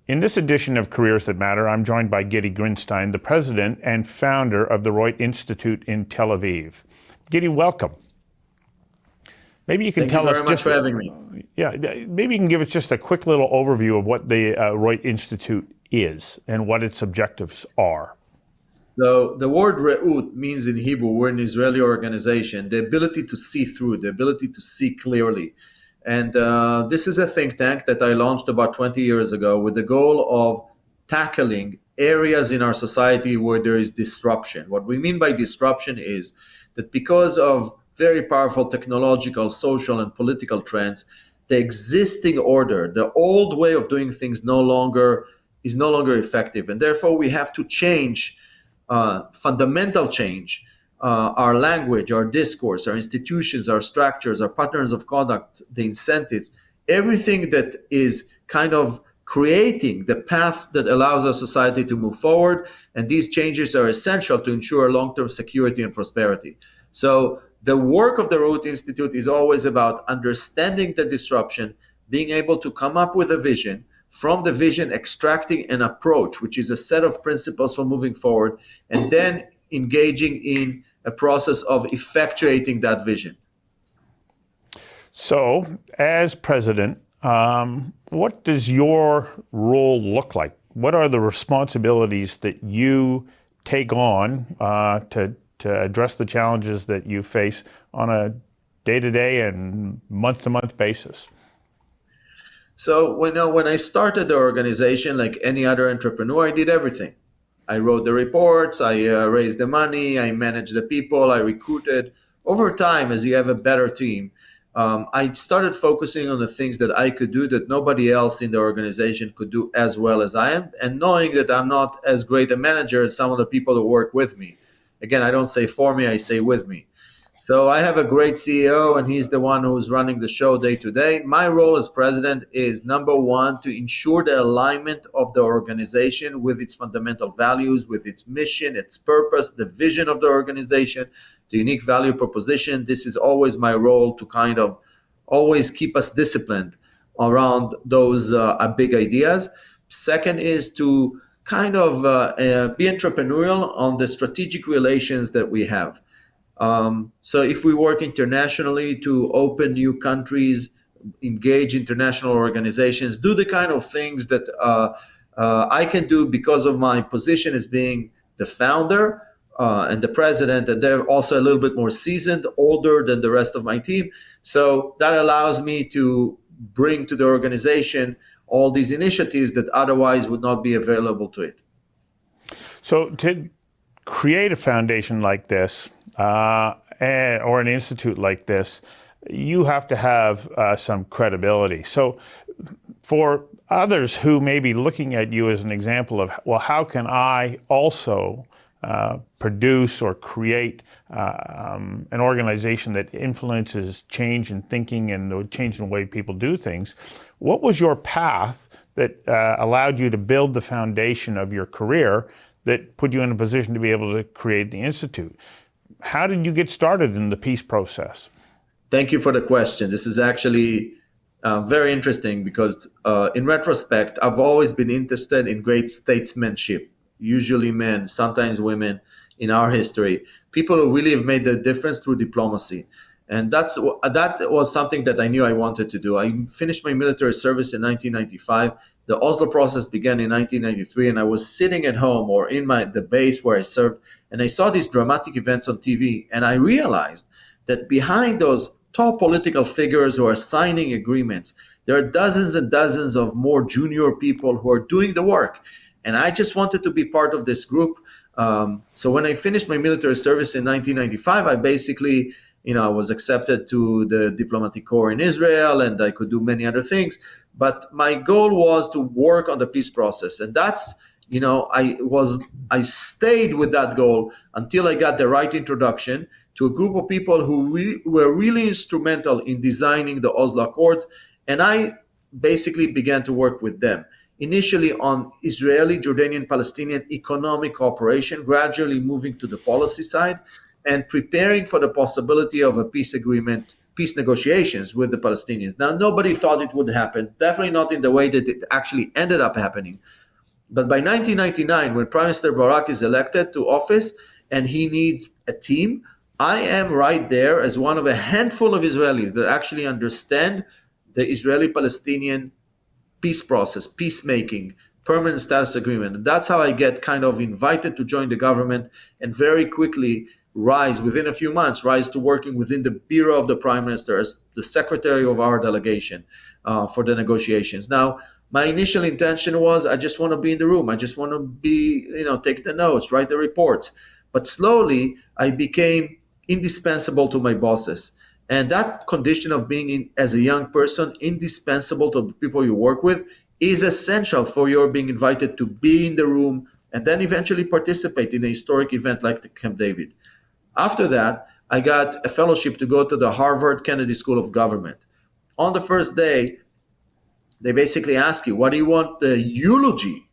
In this edition of Careers That Matter, I'm joined by Gidi Grinstein, the president and founder of the Reut Institute in Tel Aviv. Gidi, welcome. Maybe you can tell us Thank you very much for having me. Yeah, maybe you can give us just a quick little overview of what the Reut Institute is and what its objectives are. So the word Reut means in Hebrew, we're an Israeli organization, the ability to see through, the ability to see clearly. And this is a think tank that I launched about 20 years ago with the goal of tackling areas in our society where there is disruption. What we mean by disruption is that because of very powerful technological, social, and political trends, the existing order, the old way of doing things is no longer effective. And therefore, we have to change, fundamental change, our language, our discourse, our institutions, our structures, our patterns of conduct, the incentives, everything that is kind of creating the path that allows our society to move forward. And these changes are essential to ensure long-term security and prosperity. So the work of the Reut Institute is always about understanding the disruption, being able to come up with a vision, from the vision extracting an approach, which is a set of principles for moving forward, and then engaging in a process of effectuating that vision. So, as president, what does your role look like? What are the responsibilities that you take on to address the challenges that you face on a day-to-day and month-to-month basis? So when I started the organization, like any other entrepreneur, I did everything. I wrote the reports, I raised the money, I managed the people, I recruited. Over time, as you have a better team, I started focusing on the things that I could do that nobody else in the organization could do as well as I am, and knowing that I'm not as great a manager as some of the people that work with me. Again, I don't say for me, I say with me. So I have a great CEO, and he's the one who's running the show day to day. My role as president is, number one, to ensure the alignment of the organization with its fundamental values, with its mission, its purpose, the vision of the organization, the unique value proposition. This is always my role, to kind of always keep us disciplined around those big ideas. Second is to kind of be entrepreneurial on the strategic relations that we have. So if we work internationally to open new countries, engage international organizations, do the kind of things that I can do because of my position as being the founder and the president, and they're also a little bit more seasoned, older than the rest of my team. So that allows me to bring to the organization all these initiatives that otherwise would not be available to it. So to create a foundation like this, or an institute like this, you have to have some credibility. So for others who may be looking at you as an example of, well, how can I also produce or create an organization that influences change in thinking and change in the way people do things, what was your path that allowed you to build the foundation of your career that put you in a position to be able to create the Institute? How did you get started in the peace process? Thank you for the question. This is actually very interesting because in retrospect, I've always been interested in great statesmanship, usually men, sometimes women in our history, people who really have made the difference through diplomacy. And that was something that I knew I wanted to do. I finished my military service in 1995. The Oslo process began in 1993, and I was sitting at home or in the base where I served, and I saw these dramatic events on TV, and I realized that behind those top political figures who are signing agreements, there are dozens and dozens of more junior people who are doing the work. And I just wanted to be part of this group. So when I finished my military service in 1995, I basically, I was accepted to the diplomatic corps in Israel, and I could do many other things. But my goal was to work on the peace process. And that's, I stayed with that goal until I got the right introduction to a group of people who were really instrumental in designing the Oslo Accords. And I basically began to work with them, initially on Israeli, Jordanian, Palestinian economic cooperation, gradually moving to the policy side and preparing for the possibility of a peace agreement peace negotiations with the Palestinians. Now, nobody thought it would happen, definitely not in the way that it actually ended up happening. But by 1999, when Prime Minister Barak is elected to office and he needs a team, I am right there as one of a handful of Israelis that actually understand the Israeli-Palestinian peace process, peacemaking, permanent status agreement. And that's how I get kind of invited to join the government and very quickly within a few months, rise to working within the Bureau of the Prime Minister as the secretary of our delegation for the negotiations. Now, my initial intention was I just want to be in the room. I just want to be, take the notes, write the reports. But slowly, I became indispensable to my bosses. And that condition of being, as a young person, indispensable to the people you work with is essential for your being invited to be in the room and then eventually participate in a historic event like the Camp David. After that, I got a fellowship to go to the Harvard Kennedy School of Government. On the first day, they basically ask you, what do you want the eulogy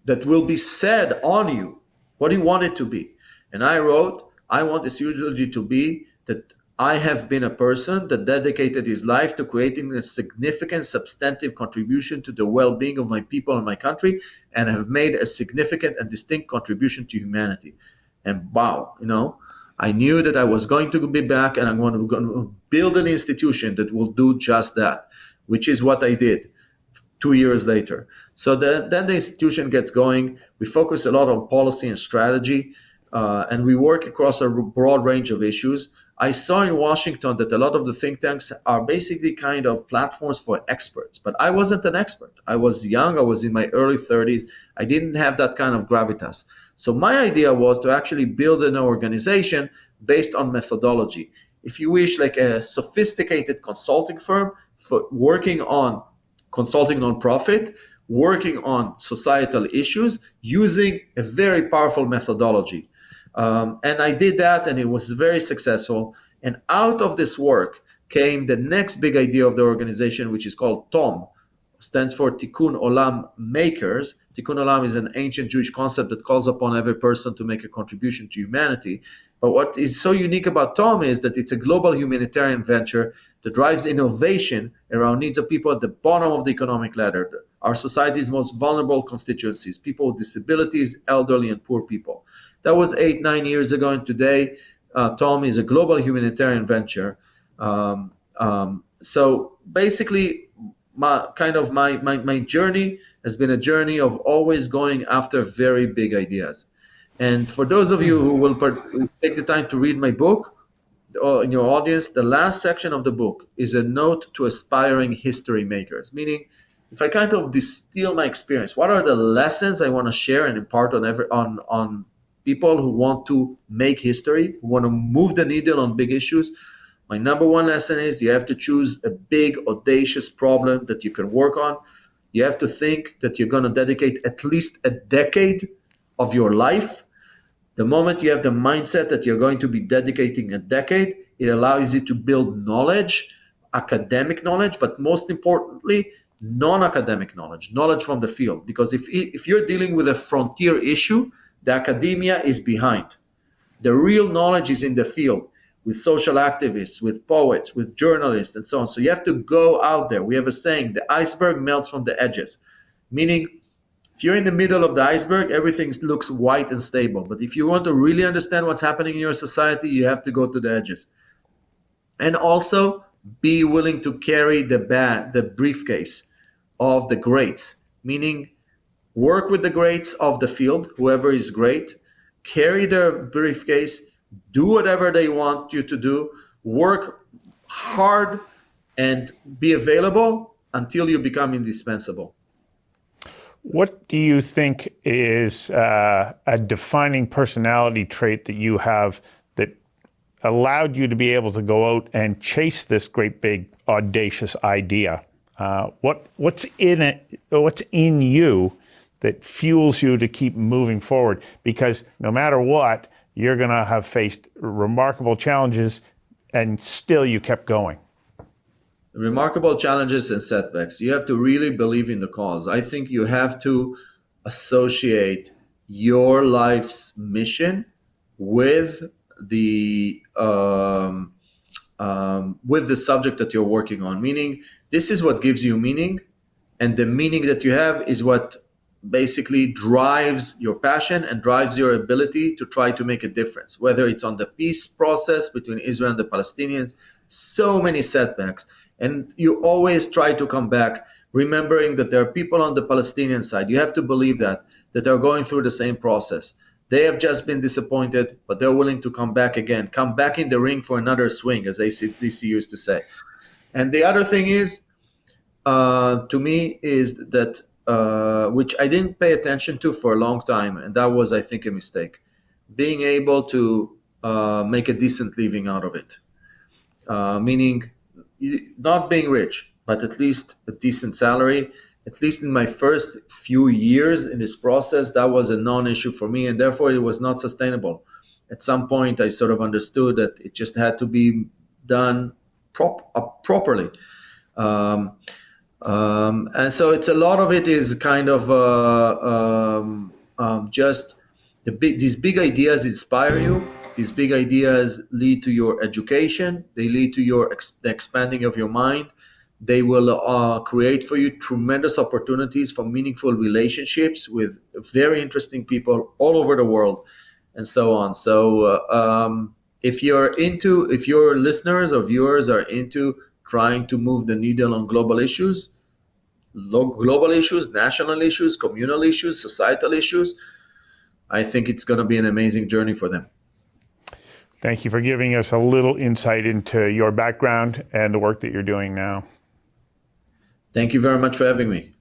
that will be said on you? What do you want it to be? And I wrote, I want this eulogy to be that I have been a person that dedicated his life to creating a significant, substantive contribution to the well-being of my people and my country, and have made a significant and distinct contribution to humanity. And wow, I knew that I was going to be back and I'm going to build an institution that will do just that, which is what I did 2 years later. So then the institution gets going. We focus a lot on policy and strategy, and we work across a broad range of issues. I saw in Washington that a lot of the think tanks are basically kind of platforms for experts, but I wasn't an expert. I was young. I was in my early 30s. I didn't have that kind of gravitas. So my idea was to actually build an organization based on methodology. If you wish, like a sophisticated consulting firm for working on consulting nonprofit, working on societal issues using a very powerful methodology. And I did that, and it was very successful. And out of this work came the next big idea of the organization, which is called TOM, stands for Tikkun Olam Makers. Tikkun Olam is an ancient Jewish concept that calls upon every person to make a contribution to humanity. But what is so unique about TOM is that it's a global humanitarian venture that drives innovation around needs of people at the bottom of the economic ladder, our society's most vulnerable constituencies, people with disabilities, elderly and poor people. That was 8-9 years ago, and today TOM is a global humanitarian venture. So basically, my journey has been a journey of always going after very big ideas. And for those of you who will take the time to read my book, in your audience, the last section of the book is a note to aspiring history makers, meaning if I kind of distill my experience, what are the lessons I want to share and impart on people who want to make history, who want to move the needle on big issues? My number one lesson is you have to choose a big, audacious problem that you can work on. You have to think that you're going to dedicate at least a decade of your life. The moment you have the mindset that you're going to be dedicating a decade, it allows you to build knowledge, academic knowledge, but most importantly, non-academic knowledge from the field. Because if you're dealing with a frontier issue, the academia is behind. The real knowledge is in the field with social activists, with poets, with journalists, and so on. So you have to go out there. We have a saying, the iceberg melts from the edges, meaning if you're in the middle of the iceberg, everything looks white and stable. But if you want to really understand what's happening in your society, you have to go to the edges. And also be willing to carry the briefcase of the greats, meaning work with the greats of the field, whoever is great, carry their briefcase, do whatever they want you to do, work hard, and be available until you become indispensable. What do you think is a defining personality trait that you have that allowed you to be able to go out and chase this great big audacious idea? What's in it? What's in you that fuels you to keep moving forward? Because no matter what, you're going to have faced remarkable challenges, and still you kept going. Remarkable challenges and setbacks. You have to really believe in the cause. I think you have to associate your life's mission with the with the subject that you're working on. Meaning, this is what gives you meaning, and the meaning that you have is what basically drives your passion and drives your ability to try to make a difference, whether it's on the peace process between Israel and the Palestinians. So many setbacks, and you always try to come back, remembering that there are people on the Palestinian side. You have to believe that are going through the same process. They have just been disappointed, but they're willing to come back again, come back in the ring for another swing, as ACDC used to say. And the other thing is, to me, is that which I didn't pay attention to for a long time, and that was, I think, a mistake. Being able to make a decent living out of it, meaning not being rich, but at least a decent salary. At least in my first few years in this process, that was a non-issue for me, and therefore it was not sustainable. At some point, I sort of understood that it just had to be done properly. And so it's a lot of it is kind of just these big ideas inspire you. These big ideas lead to your education. They lead to the expanding of your mind. They will create for you tremendous opportunities for meaningful relationships with very interesting people all over the world, and so on. So if your listeners or viewers are into trying to move the needle on global issues, national issues, communal issues, societal issues, I think it's going to be an amazing journey for them. Thank you for giving us a little insight into your background and the work that you're doing now. Thank you very much for having me.